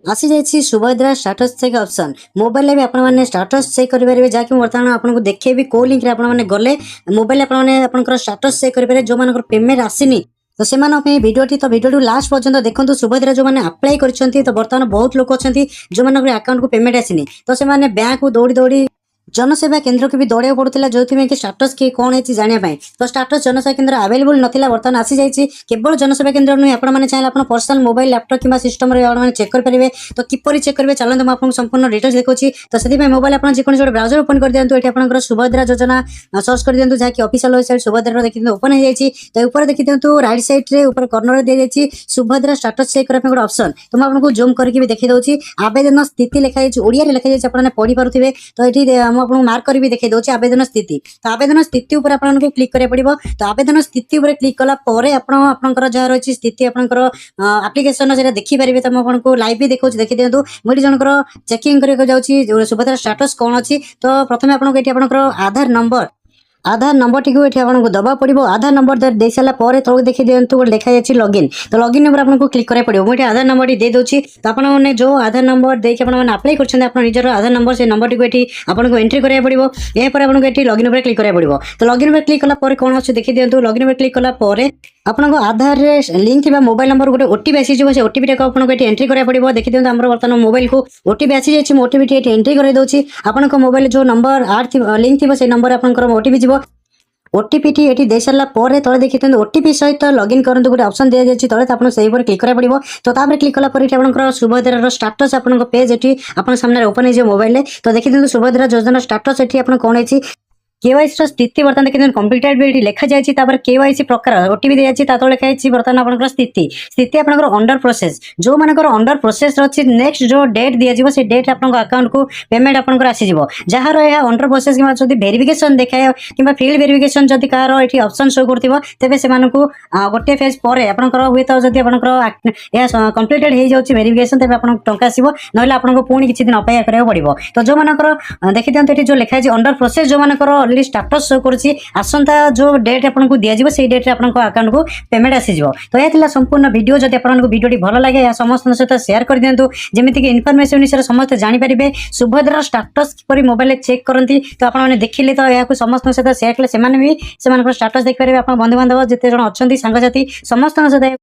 आसी जाइए Subhadra status check option mobile भी आपने स्टाटस चेक करेंगे जहाँकि बर्तमान आपको देखेबी कौ लिंक आपने गले मोबाइल आपंकर स्टाटस चेक करेंगे जो मान पेमेंट आसनी तो से भिडियोटी तो भिडियो लास्ट पर्यटन देखो सुभद्रा जो मैंने अप्लाई कर तो बर्तमान बहुत लोग अच्छा जो मान अकाउंट को पेमेंट आसनी तो से बैंक को दौड़ी दौड़ी जनसेवा केन्द्र को भी दौड़ा पड़ता जो कि स्टाटस किए कौन है जानापी तो स्टाटस जनसेवा केन्द्र अवेलेबल नाला बर्तमान आसी जाइए केवल जनसेवा केन्द्र नुहे आपने चाहिए आप पर्सनल मोबाइल लैपटॉप कि सिस्टम चेक करेंगे तो किपर चेक करेंगे चलते मुझे आपको संपूर्ण डिटेल्स देखुची तो से मोबाइल आप जो ब्राउजर ओपन कर दिखाँ ये आप सुभद्रा योजना सर्च कर दिखाँ जहाँकि ऑफिशियल वेबसाइट सुभद्रा देखिए ओपन हो जाए तो ऊपर देखी दिखाँ राइट साइड रे ऊपर कर्नर दी जाए सुभद्रा स्टाटस चेक करने गोटे ऑप्शन तो मैं आपको जूम करके भी देखी दूसरी आवेदन स्थिति लिखाई ओडिया लिखा जाए आपने पढ़ी पारे तो ये आपको मार्क कर भी देखा दूसरी आवेदन स्थिति तो आवेदन स्थिति उपर आपको क्लिक करा पड़ो तो आवेदन स्थिति उपर क्लिक कला आपंकर जहाँ रही स्थिति आपंकर आप्लिकेसन से देखिपारे तो आपको लाइव भी देखा देखी दिखाँ मुझे जनकर चेकिंग करने जाऊँगी सुभद्रा स्टाटस कौन अच्छी तो प्रथम आपंकर आधार नंबर टी आपको दबा पड़ो आधार नंबर दे सारापर तक देखिए दिखाँ गोटे देखा जाए लॉगिन तो लॉगिन नंबर आपको क्लिक करा पड़ो मुझे आधार नंबर दे दूसरी तो आपने जो आधार नंबर देखिए आपने अप्लाई कर निजर आधार नंबर से नंबर टी आपको एंट्री करा पड़ो यापर आपको ये लॉगिन पर क्लिक करा पड़ो तो लॉगिन पर क्लिक कला कौन अच्छे देखिए दिखाँ लॉगिन पर क्लिक कला आपको आधार लिंक थी मोबाइल नंबर गोटे ओटीपी आसी से ओटीपी टाक आपको ये एंट्री करा पड़ो देखिए दिखाँ आम बर्तमान मोबाइल को ओटीपी आसी जाइए ओटीपी ये एंट्री कर दूसरी आपको मोबाइल जो नंबर आड लिंक थी से नंबर आपंकर ओटीपी जीव ओटीपी टी ये दे सारापर तले देखिए ओटीपी सहित लॉगिन करूँ गोटे ऑप्शन दी जाए तले आपको से क्लिक करा पड़ो तो क्लिक कला आपंकर सुभद्रा स्टाटस आपन पेज ये आप सामने ओपन हो मोबाइल तो देखिए सुभद्रा योजना स्टाटस ये आप कौन है केवाईसी स्थिति बर्तमान देखिए कंप्लीटेड भी लिखा जाए केवाईसी प्रकार ओटीपी दी जाए तले लिखाई बर्तमान आपंकर स्थिति स्थिति आपंकर अंडर प्रोसेस जो मानकर अंडर प्रोसेस अच्छी नेक्स्ट जो डेट दिज्व से डेट आप अकाउंट को पेमेंट आपंकर आसीज जार यह अंडर प्रोसेस कि वेरिफिकेशन देखाए कि फील्ड वेरिफिकेशन जब कार ये ऑप्शन शो कर तेज से गोटे फेज पर आपंकर हुए तो जब आपंकर कंप्लीटेड हो जाए वेरिफिकेशन तेज आप टंका आसो ना आपको पुणी किसी दिन अपेक्षा करा पड़ो तो जो मानकर देखी दिखाँ ये जो लिखाई अंडर प्रोसेस जो मानकर ऑलरेडी स्टाटस शो करुच्ची आसंता जो डेट आपको दिज्व से डेट आपको अकाउंट को पेमेंट आसीज तो यह संपूर्ण वीडियो जब आपको वीडियो भल लगे या समस्त सहित शेयर कर दिखाँ जमीक इनफर्मेशन विषय समस्त जानीपारे सुभद्रा स्टाटस किपर मोबाइल चेक करती तो आपने देखिले तो यह समस्त सहित शेयर कले से स्टाटस देखिपारे आप बंधुबांधव जिते जन अच्छा सांगसाथी समस्त सहित